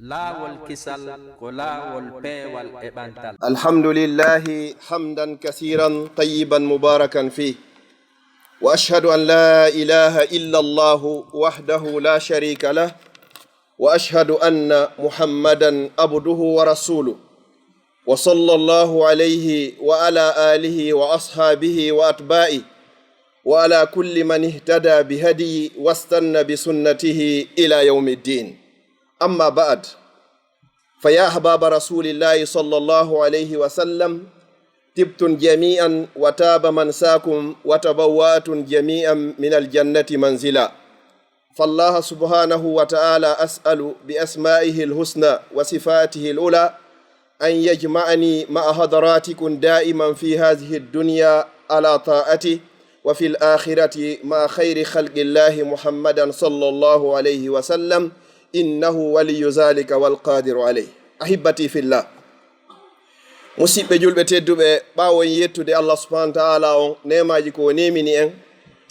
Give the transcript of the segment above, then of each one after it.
laawolkisal ko laawol peewal e ɓantal. alhamdulillahi hamdan kasiran tayyiban mubarakan fi wa ashhadu an la ilaha illa allahu wahdahu la sharika lah wa ashhadu anna muhammadan abduhu wa rasuluh wa sallallahu alayhi wa ala alihi wa ashabihi wa atba'i wa ala kulli man ihtada bihadiyi wastanna bisunnatihi ila yawmiddin. أما بعد فيا أحباب رسول الله صلى الله عليه وسلم تبتم جميعا وتاب منساكم وتبوأتم جميعا من الجنة منزلا فالله سبحانه وتعالى أسأل بأسمائه الحسنى وصفاته الأولى أن يجمعني مع حضراتكم دائما في هذه الدنيا على طاعته وفي الآخرة مع خير خلق الله محمدا صلى الله عليه وسلم innahu waliyu zalika wal qadiru alayh. Ahibati fillah, musidɓe julɓe tedduɓe, ɓawon yettude Allah subhanahu wa ta'ala on nemaji ko nemini en,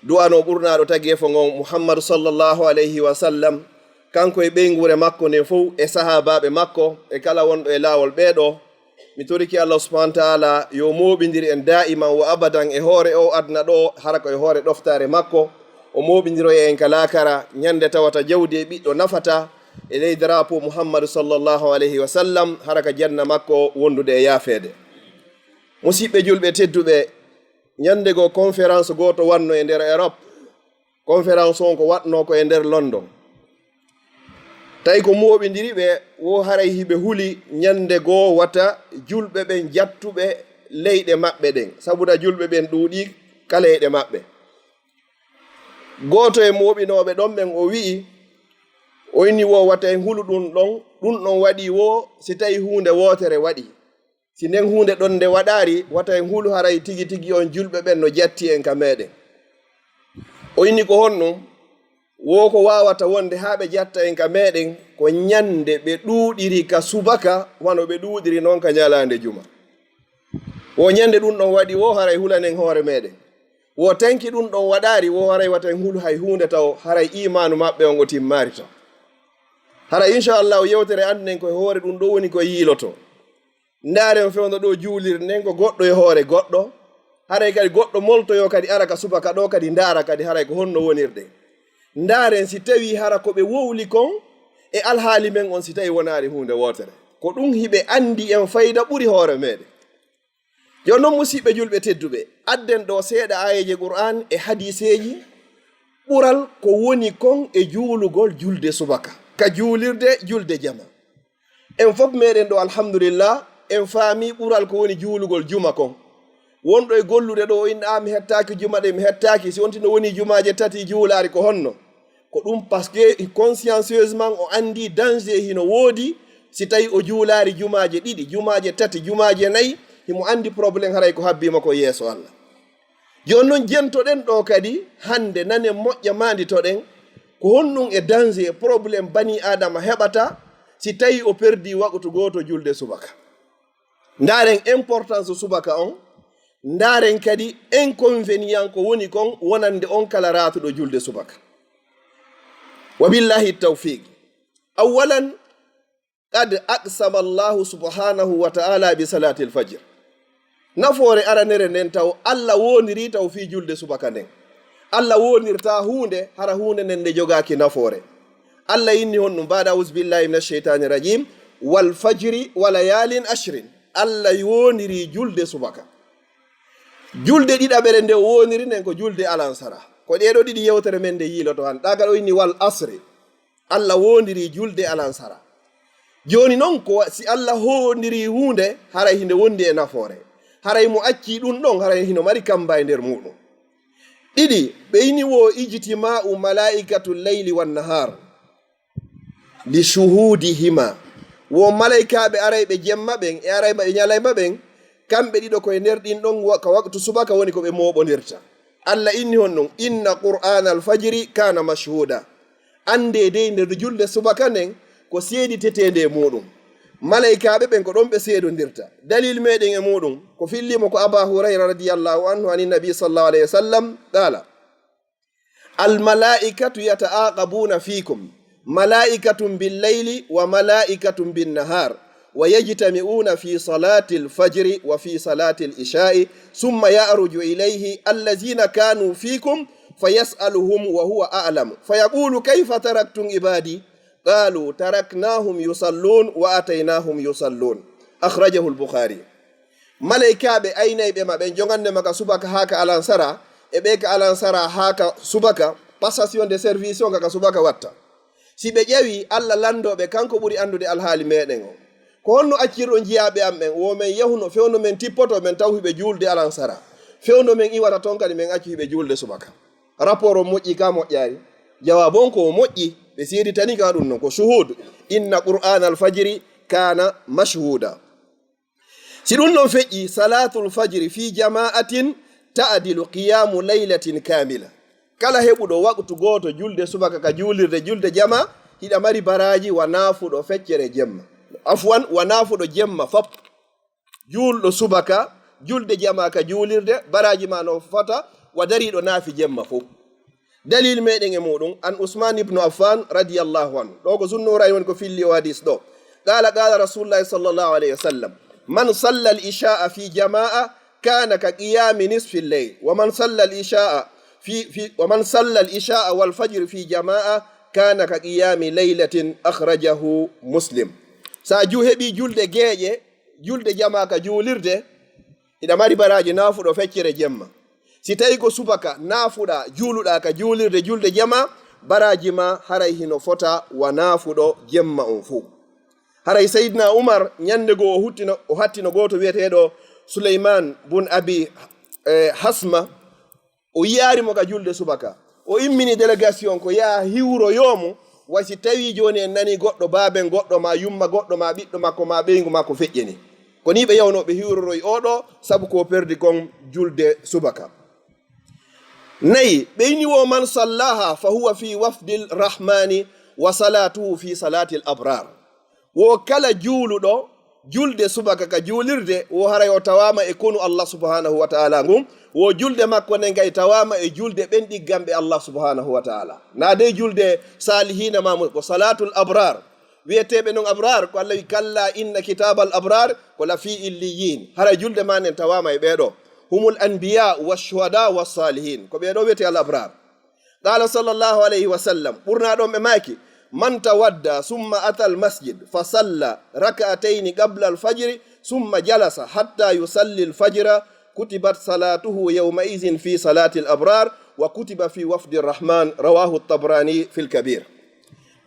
du'ano ɓurnaɗo tagefo ngon Muhammadu sallallahu alayhi wa sallam, kanko e ɓeygure makko nde fof e sahabaɓe makko e kala wonɗo e lawol ɓeɗo. mi toriki Allah subhanahu wa ta'ala yo moɓidiri en da'iman wa abadan e hoore o adna ɗo hara ko e hoore ɗoftare makko, o moɓidiro e en kalakara ñande tawata jawdi e ɓiɗɗo nafata e ley drapeau Muhammadu sallallahu alayhi wa sallam haraka janna makko wondude e yaafede. musidɓe julɓe tedduɓe, ñande go conférence goto wanno e nder Europe. conférence on ko watno ko e nder London. tawi ko moɓidiri ɓe wo haray hiɓe huli ñande goo wata julɓe ɓen jattuɓe leyɗe maɓɓe ɗen, sabuda julɓe ɓen ɗuuɗi kala leyɗe maɓɓe. goto e moɓinoɓe ɗon ɓen o wi'i o inni wo wata en hulu ɗum ɗon waɗi wo si tawi hunde wotere waɗi, si nden hunde ɗon nde waɗari wata en hulu haray tigi tigi on julɓe ɓen no jatti en ka meɗen. o inni ko honno wo ko wawata wonde ha ɓe jatta en ka meɗen ko ñande ɓe ɗuɗiri ka subaka wano ɓe ɗuɗiri noon ka ñalande juma. wo ñande ɗum ɗon waɗi wo haray hulanen hoore meɗen, wo tanki ɗum ɗon waɗari wo haray wata en hulu hay hunde taw haray imanu maɓɓe on o timmari to. haray inchallahu yewtere anden koye hoore ɗum ɗo woni koye yiiloto. ndaren fewno ɗo juulir nden ko goɗɗo e hoore goɗɗo, haray kadi goɗɗo moltoyo kadi ara ka subaka ɗo kadi ndara kadi haray ko honno wonirde. ndaren si tawi hara ko ɓe wowli kon e alhaali men on si tawi wonari hunde wotere, ko ɗum hiɓe andi en fayda ɓuri hoore meɗen. joni noon musidɓe julɓe tedduɓe, adden ɗo seeɗa ayeje Qur'an e hadiseji ɓural ko woni kon e juulugol julde subaka ka juulirde julde jama. en fof meɗen ɗo alhamdulillah en faami ɓural ko woni juulugol juma kon. wonɗo e gollude ɗo o inna mi hettaki juma ɗe, mi hettaki, si wontino woni jumaje tati juulari ko honno, ko ɗum par ce que consciencieusement o andi danger hino woodi si tawi o juulari jumaje ɗiɗi, jumaje tati, jumaje nayyi, himo andi probléme haray ko habbima ko yeeso Allah. joni noon jentoɗen ɗo kadi hande nane moƴƴa manditoɗen ko honɗum e danger e probléme bani adama heɓata si tawi o perdi waɓutu goto julde subaka. ndaren importance subaka on, ndaren kadi inconvénient ko woni kon wonande on kala ratuɗo julde subaka. wa billahi tawfiq. awalan qad aqsama Allahu subhanahu wa ta'ala bi salati al-fajr. nafoore aranere nden taw Allah woniri taw fi julde subaka nden. Allah wonirta hunde hara hunde nden nde jogaki nafoore. Allah inni honɗum baada auzu billahi minash shaitani rajim wal fajri wa layalin ashrin. Allah woniri julde subaka. julde ɗiɗaɓere nde woniri nden ko julde alansara, ko ɗeɗo ɗiɗi yewtere men nde yiiloto han. ɗagal o inni wal asri, Allah woniri julde alansara. joni noon ko si Allah hondiri hunde haray hinde wondi e nafoore, haray mo acci ɗum ɗon haray hino mari kamba e nder muɗum. ɗiɗi ɓeyni wo ijtima'u malaikatu leyli wan nahar li shuhudihima. wo malaikaɓe arayɓe jemma ɓen e arayɓe ñalayma ɓen, kamɓe ɗiɗo koye nder ɗin ɗon ka waktu subaka woni ko ɓe moɓodirta. Allah inni hon ɗum inna qur'ana alfajiri kana mashhuda. ande dey nder julde subaka nden ko seeditete muɗum. malaikaɓe ɓen ko ɗon ɓe seedodirta. dalil meɗen e muɗum ko fillimo ko aba hurayra radiyallahu anhu ani nabi sallallahu alayhi wa sallam qala al malaikatu yata'aqabuna fikum malaikatun billayli wa malaikatun binnahar wa yajtami'una fi salati alfajri wa fi salati alisha'i thumma ya'ruju ilayhi allazina kanu fikum fayas'aluhum wa huwa a'lam fayaqulu kayfa taraktum ibadi qalu taraknahum yusallun wa ataynahum yusallun akhrajahu al-bukhari. malaikaɓe aynayɓe maɓe jogande maka subaka haka alansara e ɓe ka alansara haka subaka passation de service o kaka subaka watta si ɓe ƴewi allah landoɓe kanko ɓuri andude alhaali meɗen o ko honno accirɗo jiyaɓe am ɓen women yahuno fewno men tippoto men taw hiɓe julde alansara fewno men iwata toon kadi men acci hiɓe julde subaka rapport o moƴƴi ka moƴƴari jawabu on ko moƴƴi ɓe siritani ka ɗum non ko shuhud inna qur'ana alfajiri kana mashhuda. si ɗum non feƴƴi salatul fajiri fi jama'atin ta'dilu qiyamu laylatin kamila kala heɓuɗo waqtu goto julde subaka ka julirde julde jama hiɗa mari baraji wa nafuɗo feccere jemma afwan wa nafuɗo jemma fop julɗo subaka julde jama ka julirde baraji ma no fota wa dariɗo naafi jemma fof. dalil meɗen e muɗum an usman ibnu affan radiyallahu anhu ɗo ko zunnurayi woni ko filli o hadis ɗo qala qala rasulullahi sallallahu alayhi wa sallam man salla al isha'a fi jama'a kana ka qiyami nisfi al-layl wa man salla al isha'a ومن صلى العشاء والفجر في جماعة كان كقيام ليلة أخرجه مسلم. ساجو هبي جولد جيجي جولد جماعة كجولرد إذا ماري براجي نافو فكر جمع سيتايكو سبكا نافو دا جولو دا كجولرد جولد جماعة براجي ما هراي هنو فتا ونافو جمع انفو هراي سيدنا عمر نياندغو هاتينو غوتو ويتيدو سليمان بن أبي حسمة o yaari mo ka julde subaka o immini délégation ko yaa hiwro yomo wasi tawi joni en nani goɗɗo baaben goɗɗo ma yumma goɗɗo ma ɓiɗɗo makko ma ɓeygu makko feƴƴeni ko ni ɓe yawnoɓe hiwroroy oɗo sabu ko perdi kon julde subaka. nayi ɓeyni wo man sallaha fa huwa fi wafdil rahmani wa salatuhu fi salati l abrar wo kala juuluɗo julde subaka ka juulirde wo haray o tawama e konu allah subhanahu wa ta'ala ngum wo julde makko nden kay tawama e julde ɓen ɗiggamɓe allah subhanahu wa ta'ala na de julde salihina mamu ko salatul abrar wiyeteɓe non abrar ko allah wi kalla inna kitabal abrar ko lafi illiyin haray julde ma nden tawama e ɓeɗo humul anbiya washuhada wassalihin ko ɓeɗo wiyete al abrar. qala sallallahu alayhi wa sallam ɓurna ɗon ɓe maki man tawadda summa ata al masjid fa salla rak'atayn qabla al fajri summa jalasa hatta yusalli al fajra kutibat salatuhu yawma idhin fi salati al abrar wa kutiba fi wafdi arrahman rawahu at-tabrani fil kabir.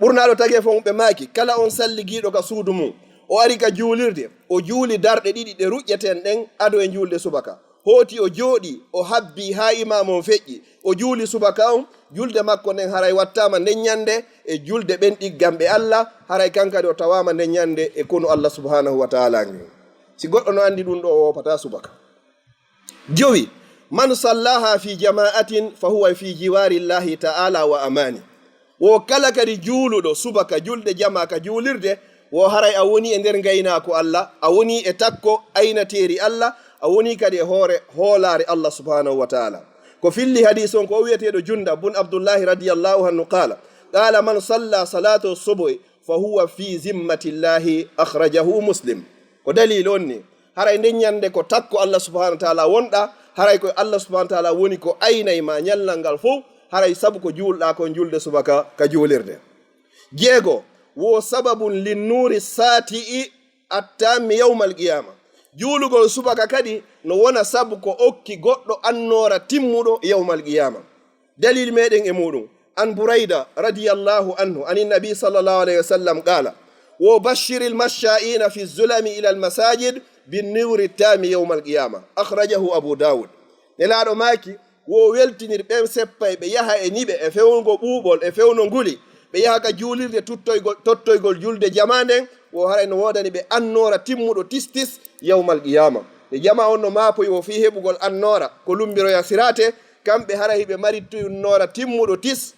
ɓurnaɗo tagi fo ɓe maki kala on salligiɗo ka suudu mum o ari ka juulirde o juuli darɗe ɗiɗi ɗe ruƴƴeten ɗen ado e julde subaka hooti o jooɗi o habbi ha imamon feƴƴi o juuli subaka on julde makko nden haray wattama nden ñande e julde ɓen ɗiggamɓe allah haray kankadi o tawama nden ñande e kono allah subhanahu wa ta'ala ngi. si goɗɗo no andi ɗum ɗo o wopata subaka. jowi man sallaha fi jama'atin fa huwa fi jiwari llahi ta'ala wa amani wo kala kadi juuluɗo subaka julde jama ka juulirde wo haray a woni e nder gaynako allah a woni e takko aynateri allah a woni kadi e hoore hoolare allah subhanahu wa ta'ala ko filli hadis on ko wiyeteɗo junda bun abdullahi radiyallahu anhu qala man salla salatu subuhi fa huwa fi zimmati llahi akhrajahu muslim. ko dalil on ni haray nden ñande ko takko allah subhanahu wa ta'ala wonɗa haray ko allah subhanahu wa ta'ala woni ko aynay ma ñallal ngal fof haray sabu ko juulɗa kon julde subaka ka juulirde. jeego wo sababun linnuri sati'i attami yawmal qiyama juulugol subaka kadi no wona sabu ko okki goɗɗo annora timmuɗo yawmal qiyama. dalil meɗen e muɗum an burayda radiyallahu anhu anin nabi sallallahu alayhi wa sallam qala wo bashiril masha'ina fi zulami ila al masajid binnuri tami yawmal qiyama akhrajahu abu dawud. nelaɗo maki wo weltinir ɓen seppay ɓe yaha e niɓe e fewnugo ɓuuɓol e fewno nguli ɓe yaha ka juulirde tottoygol julde jama nden wo haray no wodani ɓe annora timmuɗo tistis yawmal qiyama. e jama on no maapoy wo fi heɓugol annora ko lumbiroya sirate kamɓe haray hiɓe mari nora timmuɗo tis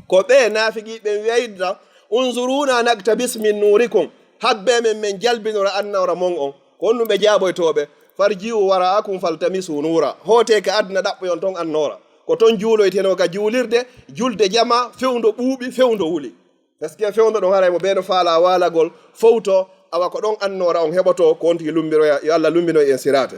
ko ɓe naafigi ɓe wiyayda unzuruna naktabis min nurikum habbe men jalbinora annora mon on ko on ɗum ɓe jaaɓoytoɓe farjiu wara'akum faltamisu nura hoote ka adna ɗaɓɓoyon ton annora ko ton juuloyteno ka juulirde julde jama fewndo ɓuuɓi fewndo wuli gaskiya fewndo ɗon haray mo ɓeeno faala walagol fowto awa ko ɗon annora on heɓoto ko on tigi lumbiroya yo Allah lumbino en sirate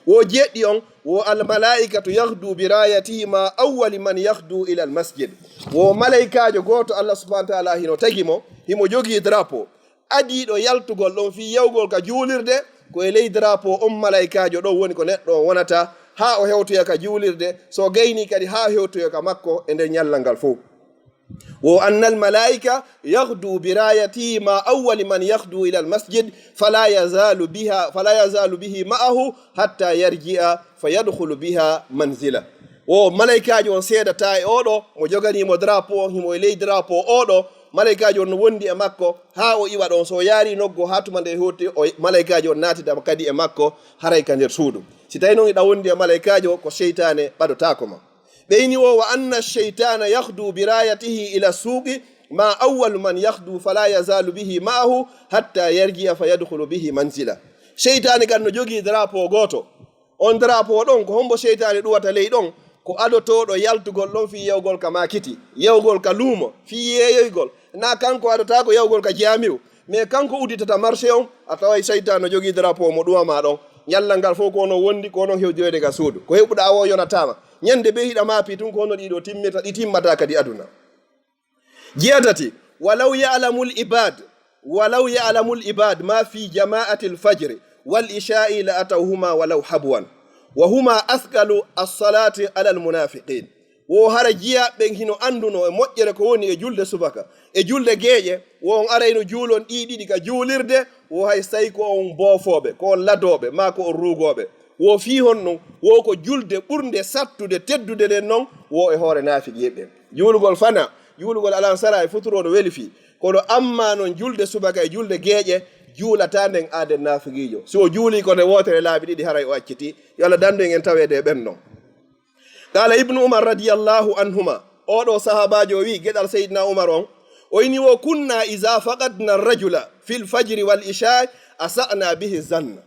wo jeɗɗi on wo almalaikatu yahdu bi rayatihi ma awwali man yahdu ila almasjid wo malaikajo goto Allah subhanahu wa ta'ala hino tagi mo himo jogii drapeau adiɗo yaltugol ɗon fi yewgol ka juulirde ko e ley drapeau on malaikajo ɗon woni ko neɗɗo o wonata ha o hewtoya ka juulirde so gayni kadi ha hewtoya ka makko e nder ñallal ngal fof wo anna almalaika yahdu bi rayatihi ma awwali man yahdu ila almasjid fala yazalu bihi ma'ahu hatta yarji'a fayadkhulu biha manzila wo malaikajo on seedata e oɗo mo joganimo drapeau himo e ley drapeau oɗo malaikajo on no wondi e makko ha o iwa ɗon so yaari noggo ha tuma nde hewti o malaikajo on naatidama kadi e makko haray ka nder suudu si tawi noon iɗa wondi e malaikajo ko cheytane ɓaɗotako ma ɓeyni o wa anna cheytana yahdu bi rayatihi ila suuqi ma awwalu man yahdu fala yazalu bihi ma'ahu hatta yarji'a fa yadkhulu bihi manzila cheytane kan no jogii drapeau goto on drapeau ɗon ko hombo cheytane ɗuwata ley ɗon ko adotoɗo yaltugol ɗon fi yewgol ka makiti yewgol ka luumo fi yeeyoygol na kanko adota ko yewgol ka jamiw mais kanko uditata marché on a taway cheytane no jogii drapeau mo ɗuwama ɗon ñallal ngal fof ko no wondi ko non hewjoyde ka suudu ko heɓuɗa o yonatama ñande ɓe hiɗa maapi tun ko hono ɗiɗo timmita ɗi timmata kadi aduna jeetati walaw ya'lamu l'ibad ma fi jama'ati l'fajri wal isha'i la atawhuma walaw habwan wa huma athqalu as-salati ala al-munafiqin wo hara jiya ɓen hino anduno e moƴƴere ko woni e julde subaka e julde geeƴe wo on arayno juulon ɗiɗiɗi ka juulirde wo hay so tawi ko on boofoɓe ko on ladoɓe ma ko on ruugoɓe wo fi honno wo ko julde ɓurde sattude teddude nden noon wo e hoore naafiqiɓe juulugol fana juulugol alansara e futuro no weli fi kono amma noon julde subaka e julde geeƴe juulata nden aaden naafiqijo si o juuli ko nde wotere laabi ɗiɗi haray o acciti yo Allah dandu en tawede e ɓen noon qala ibnu umar radiyallahu anhuma oɗo sahabajo wi geɗal seydina umar on o ini wo kunna iza faqadna rajula fil fajri wal isha asa'na bihi zanna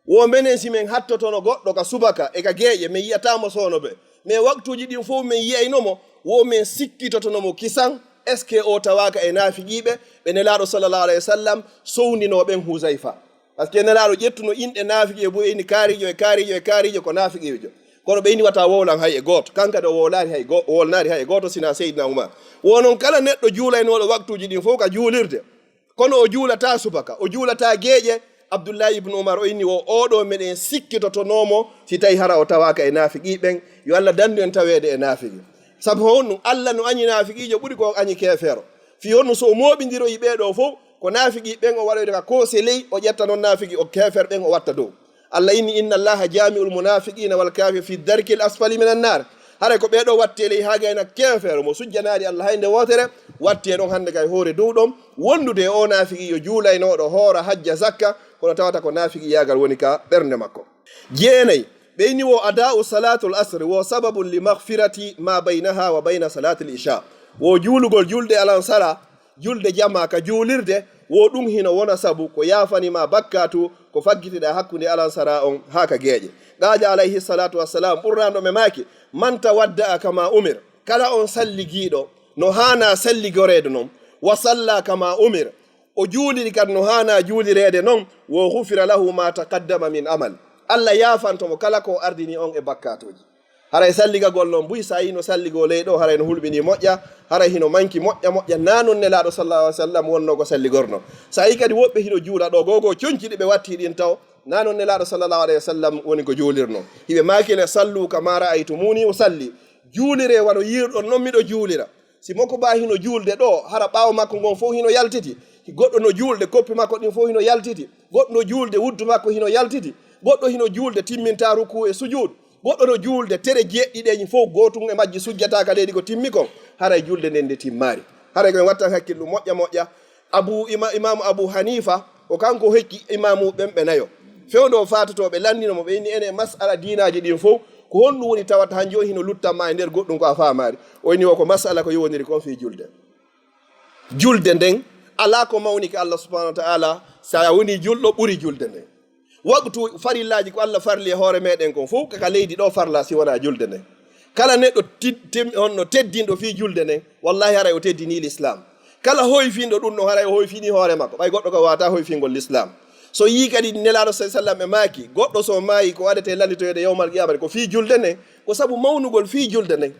wo menen si men hattotono goɗɗo ka subaka e ka geeƴe min yiyatamo sownoɓe mais waktuji ɗin fof min yiyaynomo wo min sikkitotonomo kisan est ce que o tawaka e naafiqiɓe ɓe nelaɗo sallallahu alayhi wa sallam sowninoɓen husayfa par ce que nelaɗo ƴettuno inɗe naafiqi e boyini kaarijo ko naafiqijo kono ɓeyni wata wowlan hay e goto kankade o wolnari hay e goto sina seydina oumar wonon kala neɗɗo juulaynoɗo waktuji ɗin fof ka juulirde kono o juulata subaka o juulata geeƴe abdoullahi ibnu oumar o inni o oɗo meɗen sikkitotonomo si tawi hara o tawaka e naafiqi ɓen yo Allah dandu en tawede e naafiqi saabu honnu Allah no añi naafiqijo ɓuuri ko añi kefeero fi honnu so moɓidiroyi ɓeɗo fof ko naafiqi ɓen o waɗoyde ka koose ley o ƴetta noon naafiqi o kefer ɓen o watta dow Allah inni inna allaha jami'ul munafiqina wal kafir fi darkil asfali minan nar haray ko ɓeɗo watte ley ha gayna kefeero mo sujjanari Allah haynde wotere watti e ɗon hande kay hoore dow ɗon wondude o naafiqi yo juulaynoɗo hoora hajja zakka kono tawata ko naafiqi yagal woni ka ɓernde makko jeenayi ɓeyni wo ada'u salatul asr wo sababun li maghfirati ma baynaha wa bayna salatil isha wo juulugol julde alansara julde jamma ka juulirde wo ɗum hino wona sabu ko yafanima bakkatu ko faggitiɗa hakkude alansara on ha ka geeƴe ɗaja alayhi salatu wassalam ɓurnaɗo me maki man tawadda'a kama umir kala on salligiɗo no hana salligorede noon wa salla kama umir o juuliri kadi no hana juulirede noon wo hufira lahu ma taqaddama min amal Allah yafantomo kala ko ardini on e bakkatuji haray salligagol noon buy sa yino salligo ley ɗo haray no hulɓini moƴƴa haray hino manki moƴƴa na non nelaɗo sallallahu alaihi wasallam wonnogo salligorno sa yi kadi woɓɓe hino juula ɗo gogo conciɗi ɓe watti ɗin taw na non nelaɗo sallallahu alaihi wasallam woni ko juulirno hiɓe makine sallu kama ra'aytumuni usalli juulire wano yirɗon noon miɗo juulira si makko ba hino juulde ɗo hara ɓawo makko ngon fof hino yaltiti goɗɗo no juulde koppi makko ɗin fof hino yaltiti goɗɗo no juulde wuddu makko hino yaltiti goɗɗo hino juulde timminta ruku e sujud goɗɗo no juulde tere jeɗɗiɗeñi fof gotum e majji sujjata ka leydi ko timmi kon haray julde nden nde timmari haray koye wattan hakkillu moƴƴa imamu abou hanifa o kanko hekki imamu ɓen ɓe nayo fewdo fatotoɓe landinomo ɓe inni ene masala dinaji ɗin fof ko honɗum woni tawata hanjo hino luttanma e nder goɗɗum ko a famari o inni o ko masala ko yowoniri kon fi julde nden ala ko mawni ko Allah subhanahu wa ta'ala sa woni julɗo ɓuuri julde nden waktu farillaji ko Allah farli e hoore meɗen kon fof kaka leydi ɗo farla si wona julde nden kala neɗɗo honno teddinɗo fi julde nden wallahi haray o teddini l'islam kala hoyfindo ɗum no haray hoyfini hoore makko ɓay goɗɗo ko wata hoyfingol l'islam so yi kadi nelaɗo sa sallam e maaki goɗɗo so maayi ko waɗete landitoyede yawmal qiyamati ko fii julde nden ko sabu mawnugol fii julde nden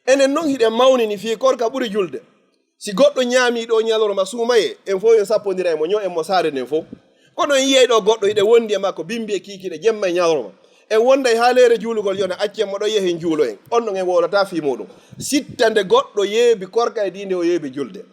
enen noon hiɗen mawnini fii korka ɓuri julde si goɗɗo ñaami ɗo ñalorma suumaye en fof en sappodira e mo ño en mo saare nden fof kono en yiyey ɗo goɗɗo hiɗe wondi e makko bimbi e kiikiɗe jemma e ñalorma en wonda e haaleere juulugol yone accen mo ɗo yehen juulo en on ɗon en wowlata fii muɗum sittande goɗɗo yeebi korka e dinde o yeebi julde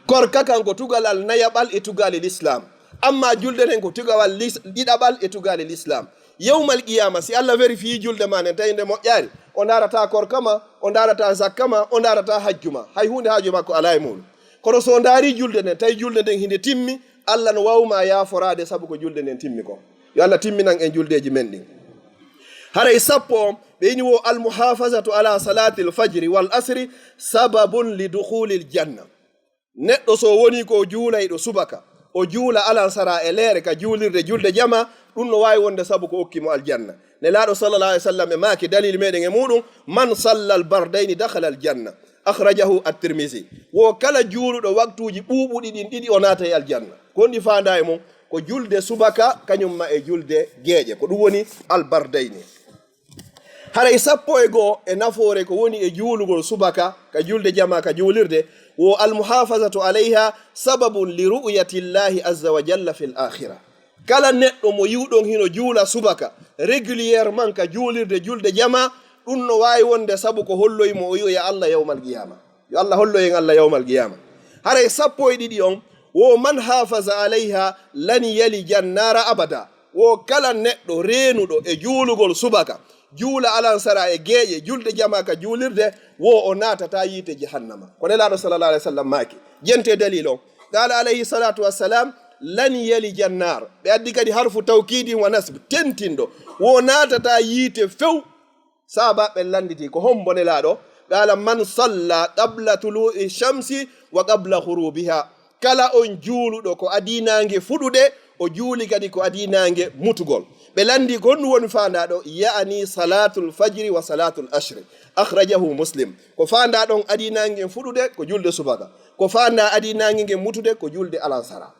korka kanko tugalal nayaɓal e tugali l'islam amma julde nden ko tugawal ɗiɗaɓal e tugali l'islam yewmal qiyama si allah vérifie julde ma nen tawi nde moƴƴaari o darata korka ma o darata zakka ma o darata hajju ma hay hunde haaju makko ala e muɗum kono so daari julde nden tawi julde nden hinde timmi allah no wawma yaforade saabu ko julde nden timmi ko yo allah timminan en juldeji men ɗin haray sappo o ɓeyni wo almuhafazatu ala salati l fajri wal asri sababun li dukhuli l janna neɗɗo so woni ko juulayɗo subaka o juula alansara e leere ka juulirde julde jama ɗum no wawi wonde sabu ko okkimo aljanna nelaɗo sallallah alih w sallam e maaki dalil meɗen e muɗum man salla al bardayni dakhala aljanna akhrajahu at-tirmisi wo kala juuluɗo waktuji ɓuuɓuɗi ɗin ɗiɗi o naata e aljanna gonɗi fanda e mum ko julde subaka kañumma e julde geeƴe ko ɗum woni al bardayni haray sappo e goo e nafoore ko woni e juulugol subaka ka julde jama ka juulirde wo almuhafazatu alayha sababun li ru'yati llahi azza wa jalla fi l akhira kala neɗɗo mo yiwɗon hino juula subaka régulièrement ka juulirde julde jama ɗum no wawi wonde sabu ko holloymo o yi'oya allah yawmal qiyama yo allah holloyen allah yawmal qiyama haray sappo e ɗiɗi on wo man hafaza alayha lan yalija nnara abada wo kala neɗɗo reenuɗo e juulugol subaka juula alansara e geeƴe julde jama ka juulirde wo o naatata yiite jahannama ko nelaɗo sallallah alih w sallam maaki jente dalil on qala alayhi salatu wassalam lan yalija nnar ɓe addi kadi harfu tawkidin wa nasbe tentinɗo wo naatata yiite few saba ɓe landiti ko hombo nelaɗo qala man salla qabla tului shamsi wa qabla hurubiha kala on juuluɗo ko adinange fuɗuɗe o juuli kadi ko adinange mutugol ɓe landi ko ɗum woni fandaɗo ya'ani salatul fajri wa salatul ashri akhrajahu muslim ko fanda ɗon adinange en fuɗude ko julde subaka ko fanda adinange ngen mutude ko julde alansara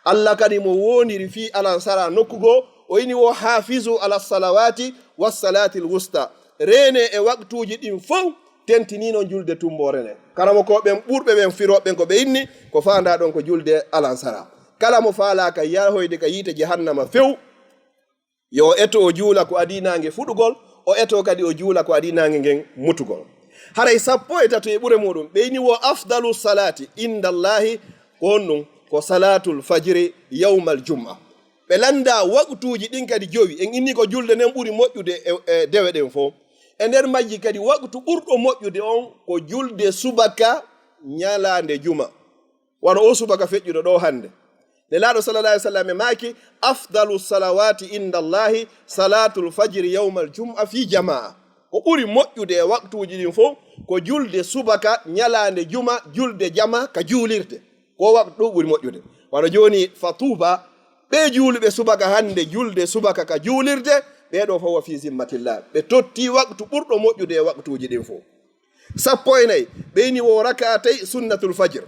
allah kadi mo woniri fi alansara nokkugo o yini wo hafizu ala salawati wassalati l wusta rene e waktuji ɗin fof tentinino julde tumbore ne karamo ko ɓen ɓurɓe ɓen firoɓen ko ɓe inni ko fanda ɗon ko julde alansara kala mo faalaka yahoyde ka yiite jahannama few yo eto o juula ko adinange fuɗugol o eto kadi o juula ko adinange ngen mutugol haray sappo e tato e ɓure muɗum ɓeyni wo afdalu salati indallahi ko honɗum ko salatul fajiri yawmal jum'a ɓe landa waktuji ɗin kadi jowi en inni ko julde nden ɓuri moƴƴude e dewe ɗen fof e nder majji kadi waktu ɓurɗo moƴƴude on ko julde subaka ñalande juma wano o subaka feƴƴuɗo ɗo hande nelaɗo sallallah alih w sallam e maaki afdalu salawati indallahi salatul fajiri yawmal jum'a fi jamaa ko ɓuri moƴƴude e waktuji ɗin fof ko julde subaka ñalande juma julde jama ka juulirde ko waktu ɗo ɓuri moƴƴude wano joni fatuba ɓe juuluɓe subaka hande julde subaka ka juulirde ɓeɗo fof wa fi zimmatillah ɓe totti waktu ɓurɗo moƴƴude e waktuji ɗin fof sappo e nayyi ɓeyni wo rakatay sunnatul fajr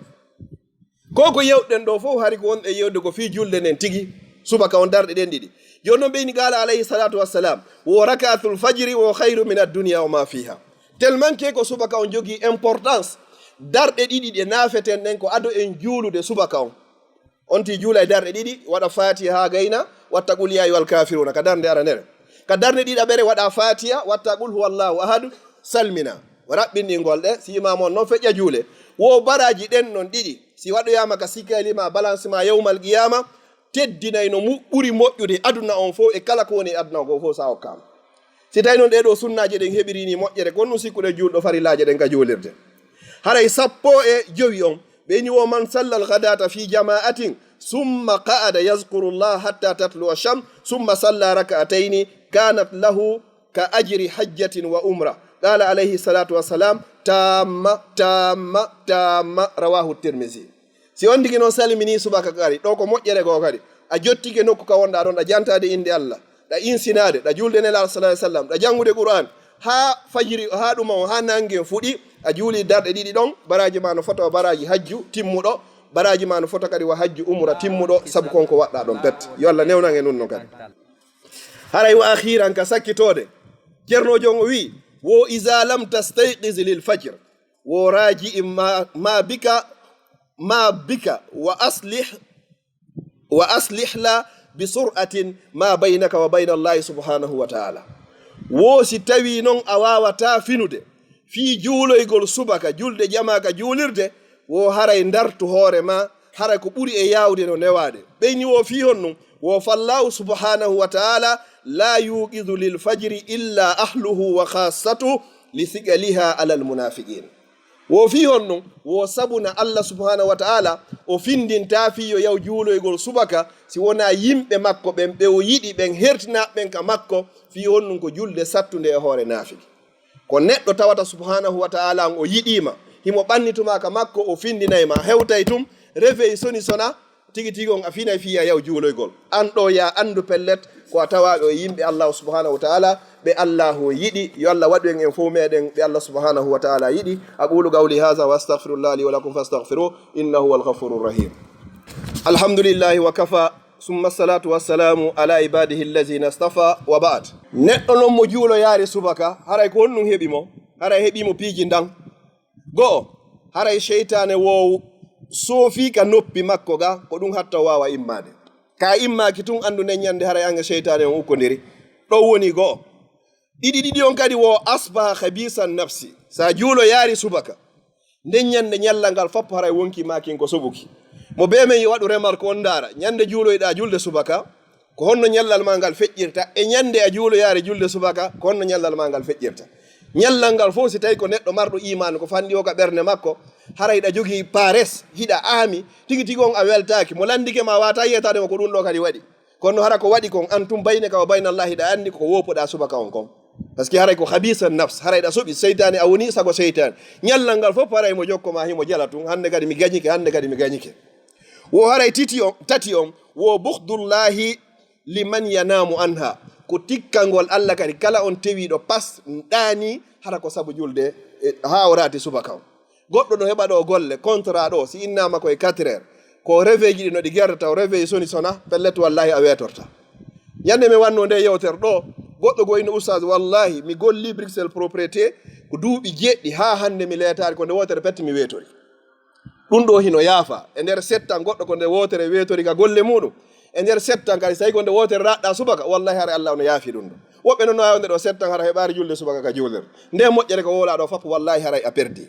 koko yewɗen ɗo fof hari ko wonɗe yewde ko fi julde nden tigi subaka on darɗe ɗen ɗiɗi joni noon ɓeyni qala alayhi salatu wassalam wo rakatul fajri wo hayru min addunia wa ma fiha tellement ke ko subaka on jogui importance darɗe ɗiɗi ɗe naafeten ɗen ko ado en juulude subaka on ti juula e darɗe ɗiɗi waɗa fatiha ha gayna watta qul ya ayyuhal kafiruna ka darde ara nere ka darde ɗiɗaɓere waɗa fatiha watta qul huwallahu ahadu salmina raɓɓinɗingol ɗe si imam on noon feƴƴa juule wo baraji ɗen non ɗiɗi si waɗoyama ka sikalima balance ma yawmal qiyama teddinayno ɓuri moƴƴude aduna on fof e kala ko woni aduna ko fof sa hokkama si tawi noon ɗeɗo sunnaji ɗen heɓirini moƴƴere kon ɗum sikkuɗe julɗo farillaji ɗen ka juulirde haray sappo e jowi on ɓeyni wo man sallal ghadata fi jama'atin summa qa'ada yazkuru llah hatta tatlu asham summa salla rak'ataini kanat lahu ka ajri hajjatin wa umra qala alayhi salatu wassalam tamma rawahu tirmisi si on digi noon salmini subaka kadi ɗo ko moƴƴere ko kadi a jottike nokku ka wonɗa ɗon ɗa jantade inde allah ɗa insinade ɗa julde nelaɗo sallah sallam ɗa jangude qur'an ha fajiri ha ɗuma o ha nangue fuɗi a juuli darɗe ɗiɗi ɗon baraji ma no fota o baraji hajju timmuɗo baraji ma no fota kadi wa hajju umra timmuɗo saabu konko waɗɗa ɗon pet yo Allah newnan e nunno kadi haray wa akhiran ka sakkitode ceernojo o wi wo iza lam tastayqiz lil fajr wo raji ma bika wa aslih la bi sur'atin ma baynaka wa bayna Allah subhanahu wa ta'ala wo si tawi non a wawata finude fi juuloygol subaka julde jamaka juulirde wo haray dartu hoore ma haray ko ɓuri e yawde no newade ɓeyni wo fi hon wo fallahu subhanahu wa ta'ala la yuqidu lil fajri illa ahluhu wa khassatuhu li thigaliha ala al munafiqin wo fi hon wo sabuna Allah subhanahu wa ta'ala o findinta fiyo yaw juuloygol subaka si wona yimɓe makko ɓen ɓe o yiɗi ɓen hertina ɓen ka makko fi hon ko julde sattunde e hoore nafiki ko neɗɗo tawata subhanahu wa ta'ala o yiɗima himo ɓannituma ka makko o findinayma hewtay tum réveil soni sona tigi tigi on a finay fiya yaw juuloygol an ɗo ya andu pellet ko a tawaɓe o yimɓe allahu subhanahu wa ta'ala ɓe allahu yiɗi yo Allah waɗu en fof meɗen ɓe Allah subhanahu wa ta'ala yiɗi aqulu qawli hadha wa astaghfirullah li wa lakum fastaghfiruh innahu huwal ghafurur rahim alhamdulillahi wa kafa summa salatu wassalamu ala ibadihi allazina istafa wa ba'd neɗɗo non mo juulo yaari subaka haray ko honɗum heɓimo haray heɓimo piiji ndan go'o haray cheytane wowu soofi ka noppi makko ga ko ɗum hatta wawa immade ka immaki tun andu nden ñande haray anga cheytane on ukkodiri ɗo woni go'o ɗiɗi on kadi wo asbaha khabisan nafsi sa juulo yaari subaka nden ñande ñalla ngal foppo haray wonki makin ko soɓuki mo be men waɗu remarque on dara ñande juuloyɗa julde subaka ko honno ñallal ma ngal feƴƴirta e ñande a juulo yaari julde subaka ko honno ñallal ma ngal feƴƴirta ñallal ngal fof si tawi ko neɗɗo marɗo iman ko fandi o ka ɓernde makko haray ɗa jogii pares hiɗa aami tigi tigi on a weltaki mo landike ma wata yiyetade ko ɗum ɗo kadi waɗi kono hara ko waɗi kon an tum baynaka wa bayna Allah hiɗa andi ko wopoɗa subaka on kon par ce que haray ko habisan nafs haray ɗa soɓi seytane a woni sago seytane ñallal ngal fof haray mo jokkoma himo jala tun hande kadi mi gañike hande kadi mi gañike wo haray tati on wo buhdullahi liman yanamu anha ko tikkangol Allah kadi kala on tewiɗo pas ɗani hara ko sabu julde ha o raati subaka on goɗɗo no heɓa ɗo golle contrat ɗo si innama koye 4 heures ko réveil ji ɗi no ɗi gerdata o réveil soni sona pellet wallahi a wetorta ñande mi wanno nde yewtere ɗo goɗɗo goyno oustaz wallahi mi golli Bruxelles propriété ko duuɓi jeɗɗi ha hande mi letari ko nde wotere pette mi wetori ɗum ɗo hino yaafa e nder settan goɗɗo ko nde wotere wetori ka golle muɗum e nder settan kadi so tawi ko nde wotere raɗɗa subaka wallahi hara Allah no yaafi ɗum ɗo woɓɓe noon no wawi nde ɗo settan hara heɓari julde subaka ka juulir nde moƴƴere ko wolaɗo foof wallahi haray a perdi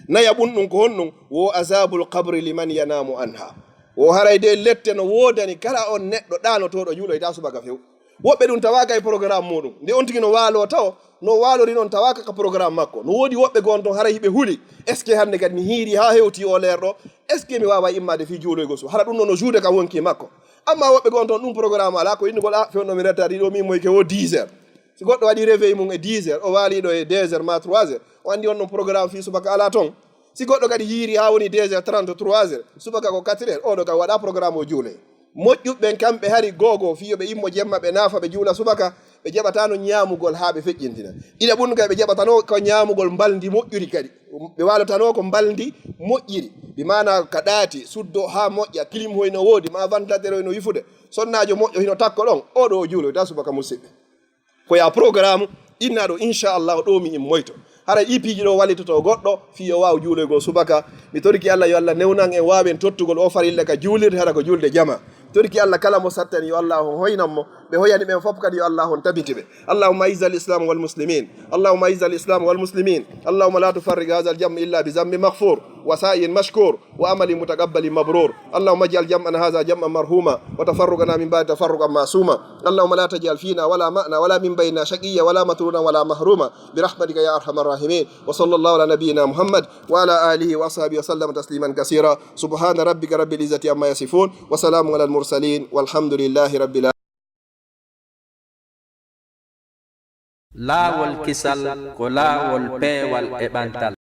naya ɓunɗum ko honɗum wo azabul qabri liman yanamu anha wo haray de lette no wodani kala on neɗɗo ɗanotoɗo juuloyta subaka few woɓɓe ɗum tawaka e programme muɗum nde on tigui no waalo taw no waalori noon tawaka ka programme makko no woodi woɓɓe gon toon haray hiɓe huuli est ce que hande kadi mi hiiri ha hewti o leerɗo est ce que mi wawa immade fi juuloygo so hara ɗum ɗo no juude ka wonki makko amma woɓɓe gon toon ɗum programme ala ko innugol a fewno mi rettade ɗo min moyke wo 10 heures si goɗɗo waɗi réveil mum e 10 heures o waaliɗo e 2 heures ma 3 heures o andi on ɗon programme fi subaka ala toon si goɗɗo kadi hiiri ha woni 2 heures 33 heures subaka ko 4 heures oɗo kam waɗa programme o juule moƴƴuɓɓen kamɓe hari gogo fiyoɓe immo jemma ɓe naafa ɓe juula subaka ɓe jaɓatano ñaamugol ha ɓe feƴƴintina ina ɓunnu kadi ɓe jaɓatano ko ñaamugol mbaldi moƴƴiri kadi ɓe walotano ko mbaldi moƴƴiri bi mana ka ɗaati suddo ha moƴƴa clim hoyno woodi ma ventilateur hoyno yifude sonnajo moƴƴo hino takko ɗon oɗo o juuloyta subaka musidɓe koya programme innaɗo inchallah ɗo mi immoyto hara ipiji ɗo wallitoto goɗɗo fiyo waw juuloygol subaka mi toriki Allah yo Allah newnan en wawen tottugol o farilla ka juulirde hara ko julde jama toriki Allah kala mo sattani yo Allah on hoynanmo ɓe hoyani ɓen fof kadi yo Allah on tabitiɓe allahumma izza al islam wal muslimin allahumma izza al islam wal muslimin allahumma la tufarrig hadha al jam illa bi zambi maghfur wa sa'in mashkur wa amalin mutaqabbalin mabrur allahumma ij'al jam'ana hadha jam'an marhuma wa tafarruqana min ba'di tafarruqan ma'suma allahumma la taj'al fina wala ma'na wala min bayna shaqiyya wala matruna wala mahruma bi rahmatika ya arhamar rahimin wa sallallahu ala nabiyyina muhammad wa ala alihi wa ashabihi wa sallama tasliman kaseera subhana rabbika rabbil izzati amma yasifun wa salamun ala al mursalin walhamdulillahi rabbil alamin laawolkisal ko laawol peewal e ɓantal